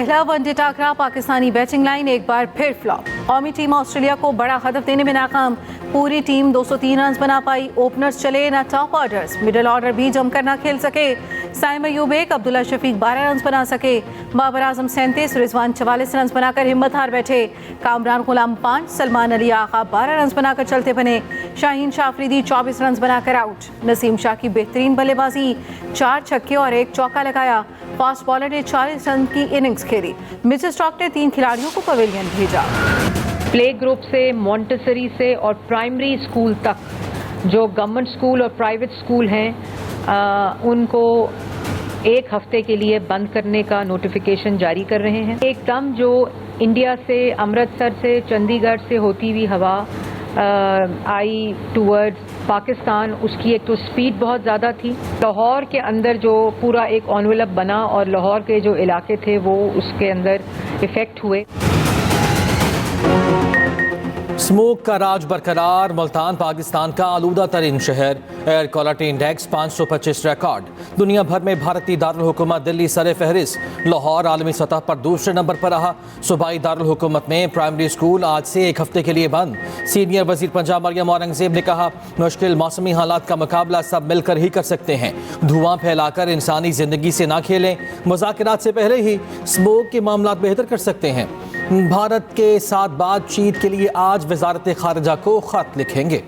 पहला one day टाकरा Pakistani batting line एक बार फिर फ्लॉप। कौमी टीम ऑस्ट्रेलिया को बड़ा हदफ देने में नाकाम। पूरी टीम 203 रन बना पाई। ओपनर्स चले ना टॉप ऑर्डर्स, मिडिल ऑर्डर भी जमकर ना खेल सके। साइम अयूब 1, अब्दुल्ला शफीक 12 रन बना सके। बाबर आजम 37, रिजवान 44 रन बनाकर हिम्मत हार बैठे। कामरान गुलाम 5, सलमान अली आका 12 रन बनाकर चलते बने। शाहीन शाह अफरीदी 24 रन बनाकर आउट। नसीम शाह की बेहतरीन बल्लेबाजी, 4 छक्के और 1 चौका लगाया। फास्ट बॉलर ने 40 रन की इनिंग्स खेली। मिचेल स्टार्क ने 3 खिलाड़ियों को पवेलियन भेजा। प्ले ग्रुप से, मॉन्टेसरी से और प्राइमरी स्कूल तक जो गवर्नमेंट स्कूल और प्राइवेट स्कूल हैं उनको 1 हफ्ते के लिए बंद करने का नोटिफिकेशन जारी कर रहे हैं। एकदम जो इंडिया से, अमृतसर से, चंडीगढ़ से होती हुई हवा आई टूवर्ड्स पाकिस्तान, उसकी एक तो स्पीड बहुत ज़्यादा थी। लाहौर के अंदर जो पूरा एक एनवेलप बना और लाहौर के जो इलाके थे वो उसके अंदर इफ़ेक्ट हुए। स्मोक का राज बरकरार। मुल्तान पाकिस्तान का आलूदा तरीन शहर। Air quality index 525 record. दुनिया भर में भारतीय दारुल हुकूमत दिल्ली सरे फहरिस्त। लाहौर आलमी सतह पर दूसरे नंबर पर रहा। सूबाई दारुल हुकूमत में प्राइमरी स्कूल आज से 1 हफ्ते के लिए बंद। सीनियर वजीर पंजाब मरियम औरंगजेब ने कहा, मुश्किल मौसमी हालात का मुकाबला सब मिलकर ही कर सकते हैं। धुआं फैलाकर इंसानी जिंदगी से ना खेलें। मुज़ाकरात से पहले ही स्मोक के मामला बेहतर कर सकते हैं। भारत के साथ बातचीत के लिए आज वजारत खारजा को खत लिखेंगे।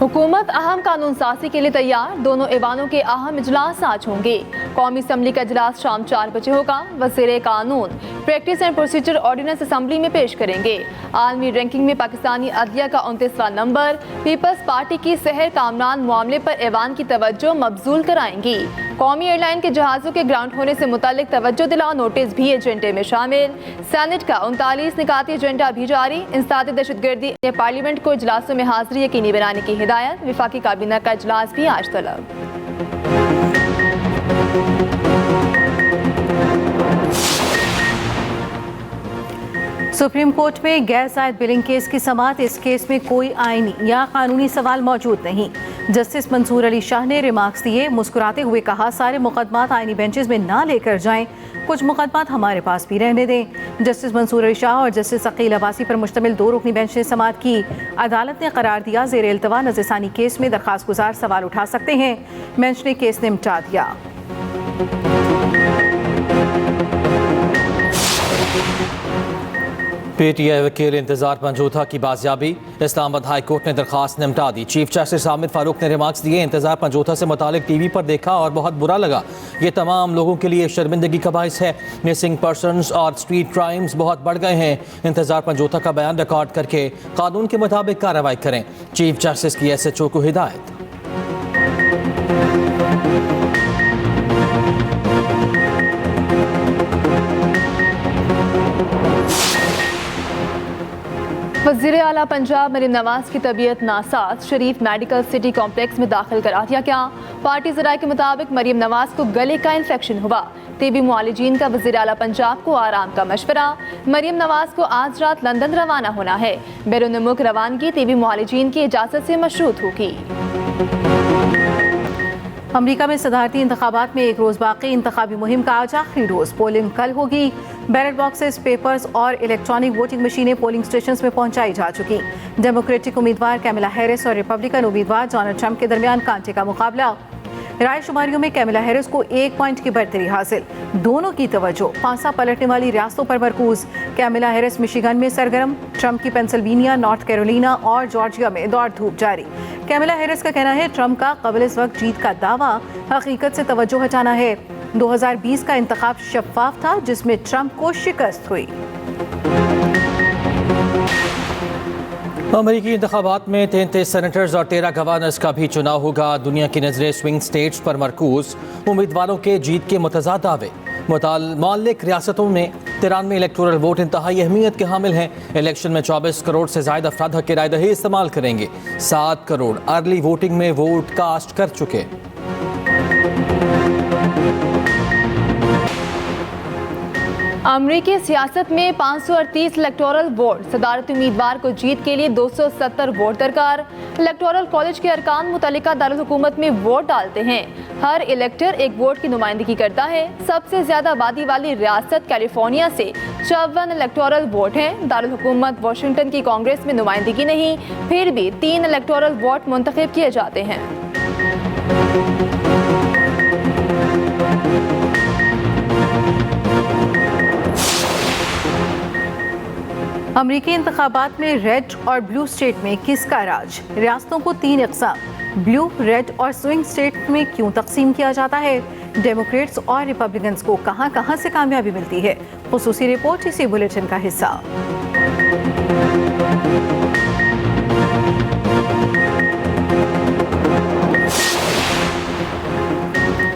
हुकूमत अहम कानून साजी के लिए तैयार। दोनों ऐवानों के अहम इजलास आज होंगे। कौमी असम्बली का इजलास शाम 4 बजे होगा। वज़ीर कानून practice and procedure ordinance assembly में पेश करेंगे। आलमी रैंकिंग में पाकिस्तानी अदलिया का 29वां नंबर। पीपल्स पार्टी की शहर कामरान मामले पर ऐवान की तवज्जो मबजूल कराएंगी। कौमी एयरलाइन के जहाज़ों के ग्राउंड होने से मुतालिक तवज्जो दिलाओ नोटिस भी एजेंडे में शामिल। सेनेट का 39 निकाती एजेंडा भी जारी। इंसदाद दहशतगर्दी ने पार्लियामेंट को इजलासों में हाजिरी यकीनी बनाने की हिदायत। विफाकी काबीना का इजलास भी आज तलब। सुप्रीम कोर्ट में गैर जायद बिलिंग केस की समाअत। इस केस में कोई आईनी या कानूनी सवाल मौजूद नहीं। जस्टिस मंसूर अली शाह ने रिमार्क्स दिए। मुस्कुराते हुए कहा, सारे मुकदमात आईनी बेंचेस में ना लेकर जाएं, कुछ मुकदमात हमारे पास भी रहने दें। जस्टिस मंसूर अली शाह और जस्टिस अकील अब्बासी पर मुश्तमिल 2 रुकनी बेंच ने समाअत की। अदालत ने करार दिया, ज़ेर इल्तवा नज़रसानी केस में दरख्वास्त गुजार सवाल उठा सकते हैं। बेंच ने केस निपटा दिया। पीटीआई वकील इंतजार पंजोथा की बाजियाबी। इस्लामाबाद हाई कोर्ट ने दरखास्त निपटा दी। चीफ जस्टिस आमिर फारूक ने रिमार्क्स दिए, इंतजार पंजोथा से मुतालिक टीवी पर देखा और बहुत बुरा लगा। ये तमाम लोगों के लिए शर्मिंदगी का बाइस है। मिसिंग पर्सनस और स्ट्रीट क्राइम्स बहुत बढ़ गए हैं। इंतजार पंजोथा का बयान रिकॉर्ड करके कानून के मुताबिक कार्रवाई करें। चीफ जस्टिस की SHO को हिदायत। वज़ीर आला पंजाब मरीम नवाज की तबीयत नासाज। शरीफ मेडिकल सिटी कॉम्प्लेक्स में दाखिल करा दिया गया। पार्टी ज़राए के मुताबिक मरीम नवाज को गले का इन्फेक्शन हुआ। टीबी मुआलिजीन का वज़ीर आला पंजाब को आराम का मशवरा। मरीम नवाज को आज रात लंदन रवाना होना है। बैरून मुल्क रवानगी टीबी मुआलिजीन की इजाज़त से मशरूत होगी। अमरीका में सदारती इंतखाबात में 1 रोज़ बाकी। इंतखाबी मुहिम का आज आखिरी रोज़। पोलिंग कल होगी। बैलेट बॉक्सेस, पेपर्स और इलेक्ट्रॉनिक वोटिंग मशीनें पोलिंग स्टेशन में पहुंचाई जा चुकी। डेमोक्रेटिक उम्मीदवार कैमिला हैरिस और रिपब्लिकन उम्मीदवार डोनाल्ड ट्रंप के दरमियान कांटे का मुकाबला। राय शुमारियों में कैमिला हैरिस को 1 पॉइंट की बढ़तरी हासिल। दोनों की तवज्जो पासा पलटने वाली रियासतों पर मरकूज। कैमिला हैरिस मिशिगन में सरगर्म। ट्रंप की पेंसिल्वेनिया, नॉर्थ कैरोलिना और जॉर्जिया में दौड़ धूप जारी। कैमिला हैरिस का कहना है, ट्रंप का कबल इस वक्त जीत का दावा हकीकत से तवज्जो हटाना है। 2020 का इंतखाब शफाफ था, जिसमें ट्रंप को शिकस्त हुई। अमरीकी इंतखाबात में 33 सेनेटर्स और 13 गवर्नर्स का भी चुनाव होगा। दुनिया की नजरें स्विंग स्टेट्स पर मरकूज। उम्मीदवारों के जीत के मुतज़ाद दावे। मुताल्लिक रियासतों में 93 इलेक्टोरल वोट इंतहाई अहमियत के हामिल हैं। इलेक्शन में 24 करोड़ से ज़ायद अफराद हक़ राय दही इस्तेमाल करेंगे। 7 करोड़ अर्ली वोटिंग में वोट कास्ट कर चुके। अमरीकी सियासत में 538 इलेक्टोरल वोट, सदारती उम्मीदवार को जीत के लिए 270 वोट दरकार। इलेक्टोरल कॉलेज के अरकान मुतल्लिका दारुल हुकूमत में वोट डालते हैं। हर इलेक्टर एक वोट की नुमाइंदगी करता है। सबसे ज्यादा आबादी वाली रियासत कैलिफोर्निया से 54 इलेक्टोरल वोट हैं। दारुल हुकूमत वाशिंगटन की कांग्रेस में नुमाइंदगी नहीं, फिर भी 3 इलेक्टोरल वोट मुंतखब किए जाते हैं। अमरीकी इंतखाबात में रेड और ब्लू स्टेट में किसका राज? रियासतों को 3 अक़साम ब्लू, रेड और स्विंग स्टेट में क्यों तकसीम किया जाता है? डेमोक्रेट्स और रिपब्लिकन्स को कहां कहां से कामयाबी मिलती है? खुसूसी रिपोर्ट इसी बुलेटिन का हिस्सा।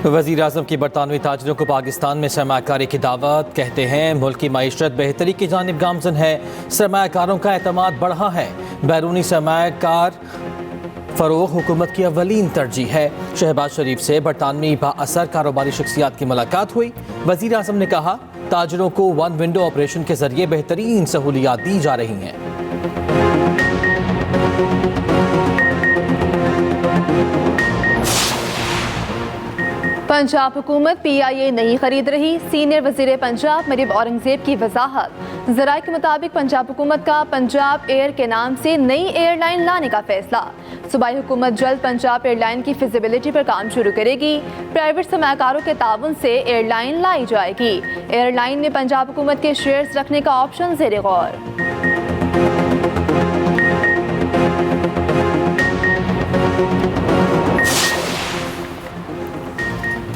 वज़ीर आज़म की बरतानवी ताजरों को पाकिस्तान में सरमाकारी की दावत। कहते हैं मुल्क की मईशत बेहतरी की जानिब गामज़न है। सरमाकारों का एतमाद बढ़ा है। बैरूनी सरमाकार फ़रोग़ हुकूमत की अव्वलीन तरजीह है। शहबाज शरीफ से बरतानवी बाअसर कारोबारी शख्सियात की मुलाकात हुई। वज़ीर आज़म ने कहा ताजरों को वन विंडो ऑपरेशन के जरिए बेहतरीन सहूलियात दी जा रही हैं। पंजाब हुकूमत PIA नहीं खरीद रही। सीनियर वज़ीर पंजाब मरीम औरंगजेब की वजाहत। ज़राए के मुताबिक पंजाब हुकूमत का पंजाब एयर के नाम से नई एयरलाइन लाने का फैसला। सूबाई हुकूमत जल्द पंजाब एयरलाइन की फिजिबिलिटी पर काम शुरू करेगी। प्राइवेट सरमाकारों के ताउन से एयरलाइन लाई जाएगी। एयरलाइन में पंजाब हुकूमत के शेयर्स रखने का ऑप्शन ज़ेरे गौर।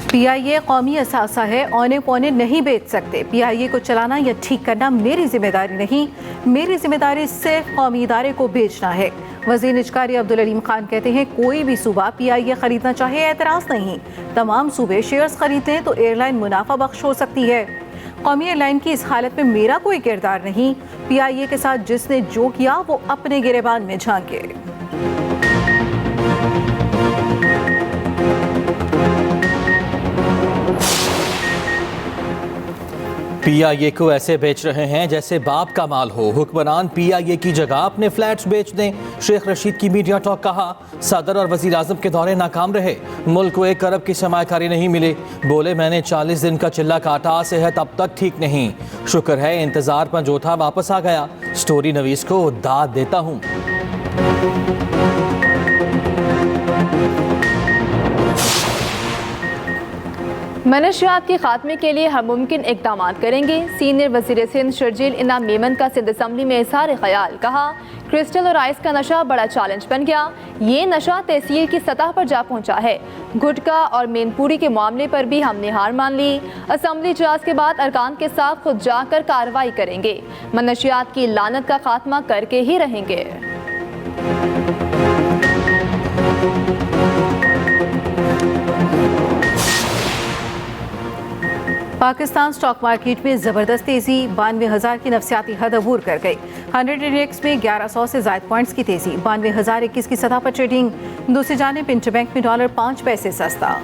PIA कौमी असासा है, औने पौने नहीं बेच सकते। PIA को चलाना या ठीक करना मेरी जिम्मेदारी नहीं, मेरी जिम्मेदारी सिर्फ कौमी इदारे को बेचना है। वज़ीर निजकारी अब्दुल अलीम खान कहते हैं कोई भी सूबा PIA खरीदना चाहे एतराज़ नहीं। तमाम सूबे शेयर्स खरीदें तो एयरलाइन मुनाफा बख्श हो सकती है। कौमी एयरलाइन की इस हालत में मेरा कोई किरदार नहीं। PIA के साथ जिसने जो किया वो अपने गिरेबान में झांके। PIA को ऐसे बेच रहे हैं जैसे बाप का माल हो। हुक्मरान PIA की जगह अपने फ्लैट्स बेच दें। शेख रशीद की मीडिया टॉक। कहा सदर और वजीर आजम के दौरे नाकाम रहे। मुल्क को 1 अरब की सरमाकारी नहीं मिली। बोले मैंने 40 दिन का चिल्ला काटा, सेहत अब तक ठीक नहीं। शुक्र है इंतजार पर जो था वापस आ गया। स्टोरी नवीस को दाद देता हूँ। मनशियात के खात्मे के लिए हर मुमकिन इकदाम करेंगे। सीनियर वज़ीर सिंध शर्जील इनाम मेमन का सिंध असम्बली में इज़हार ख्याल। कहा क्रिस्टल और आइस का नशा बड़ा चैलेंज बन गया। ये नशा तहसील की सतह पर जा पहुंचा है। गुटका और मेनपुरी के मामले पर भी हमने हार मान ली। असम्बली इजलास के बाद अरकान के साथ खुद जाकर कार्रवाई करेंगे। मनशियात की लानत का खात्मा करके ही रहेंगे। पाकिस्तान स्टॉक मार्केट में ज़बरदस्त तेज़ी। 92,000 की नफसियाती हद अबूर कर गई। 100 इंडेक्स में 1100 से ज़ायद पॉइंट्स की तेज़ी। 92,021 की सतह पर ट्रेडिंग। दूसरी जानिब इंटरबैंक में डॉलर 5 पैसे सस्ता।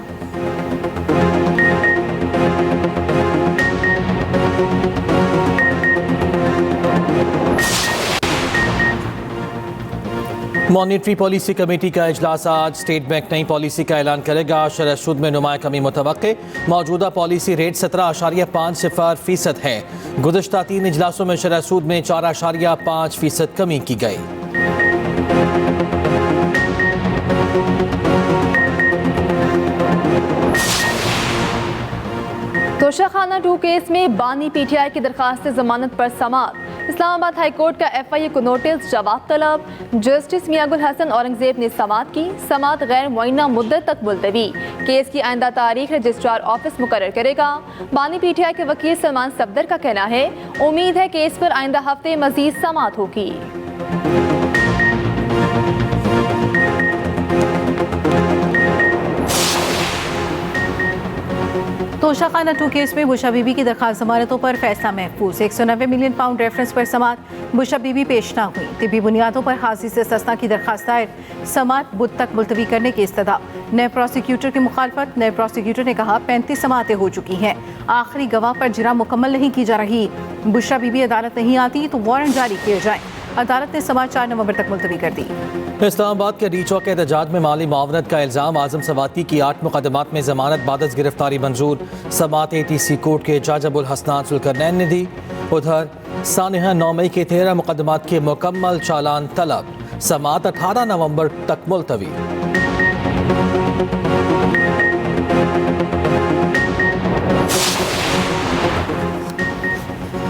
मॉनिटरी पॉलिसी कमेटी का इजलास आज। स्टेट बैंक नई पॉलिसी का ऐलान करेगा। शरह सूद में नुमाया कमी मुतवक्के। मौजूदा पॉलिसी रेट 17.50% है। गुज़श्ता 3 इजलासों में शरह सूद में 4.5% कमी की गई। तोशाखाना 2 केस में बानी PTI की दरखास्त जमानत पर समाअत। इस्लामाबाद हाई कोर्ट का FIA को नोटिस जवाब तलब। जस्टिस मियागुल हसन औरंगजेब ने समाअत की। समाअत गैर मुअय्यना मुद्दत तक मुलतवी। केस की आइंदा तारीख रजिस्ट्रार ऑफिस मुकर्रर करेगा। बानी PTI के वकील सलमान सफदर का कहना है उम्मीद है केस पर आइंदा हफ्ते मजीद समाअत होगी। तोशा खाना 2 केस में बुशा बीबी की दरखास्त जमानतों पर फैसला महफूज। 190 मिलियन पाउंड रेफरेंस पर समात बुशा बीबी पेश न हुई। तिब्बी बुनियादों पर हाजिर से सस्ता की दरखास्त दायर, समात बुध तक मुलतवी करने की इस्तदा। नए प्रोसिक्यूटर की मुखालफत। नए प्रोसिक्यूटर ने कहा 35 समातें हो चुकी हैं, आखिरी गवाह पर जिरा मुकम्मल नहीं की जा रही। बुशा बीबी अदालत नहीं आती तो वारंट जारी किए जाएं। अदालत ने समात 4 नवंबर तक मुलतवी कर दी। इस्लामाबाद के रीचौ के एहतजाज में माली मावनत का इल्ज़ाम। आजम सवाती की 8 मुकदमात में जमानत बादस गिरफ्तारी मंजूर। समात ATC कोर्ट के जज अबुल हसनान सुल्करनैन ने दी। उधर सानिहा 9 मई के 13 मुकदमात के मुकम्मल चालान तलब। समात 18 नवंबर तक मुलतवी।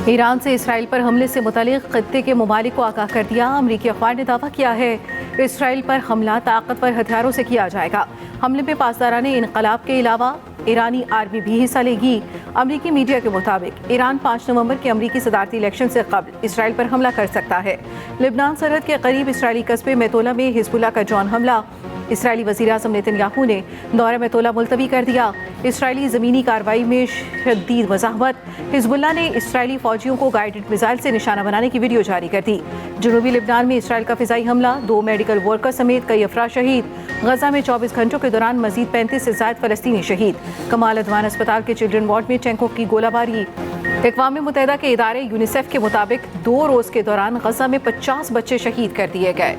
ईरान से इसराइल पर हमले से मुतालिक खत्ते के ममालिक को आगाह कर दिया। अमरीकी अखबार ने दावा किया है इसराइल पर हमला ताकतवर हथियारों से किया जाएगा। हमले में पासदाराने इनकलाब के अलावा ईरानी आर्मी भी हिस्सा लेगी। अमरीकी मीडिया के मुताबिक ईरान 5 नवंबर के अमरीकी सदारती इलेक्शन से कबल इसराइल पर हमला कर सकता है। लिबनान सरहद के करीब इसराइली कस्बे मेतोला में हिजबुल्लाह का ड्रोन हमला। इसराइली वज़ीर आज़म नेतन्याहू ने दौरा मेतोला मुलतवी कर दिया। इसराइली ज़मीनी कार्रवाई में शदीद मज़ाहमत। हिजबुल्लाह ने इसराइली फ़ौजियों को गाइडेड मिसाइल से निशाना बनाने की वीडियो जारी कर दी। जनूबी लिबनान में इसराइल का फ़िज़ाई हमला, 2 मेडिकल वर्कर समेत कई अफराद शहीद। गजा में 24 घंटों के दौरान मजीद 35 से ज़ायद फ़लस्तीनी शहीद। कमाल अदवान अस्पताल के चिल्ड्रन वार्ड में टैंकों की गोलाबारी। अक़वाम मुत्तहिदा के इदारे यूनिसेफ के मुताबिक 2 रोज़ के दौरान गजा में 50 बच्चे शहीद कर दिए गए।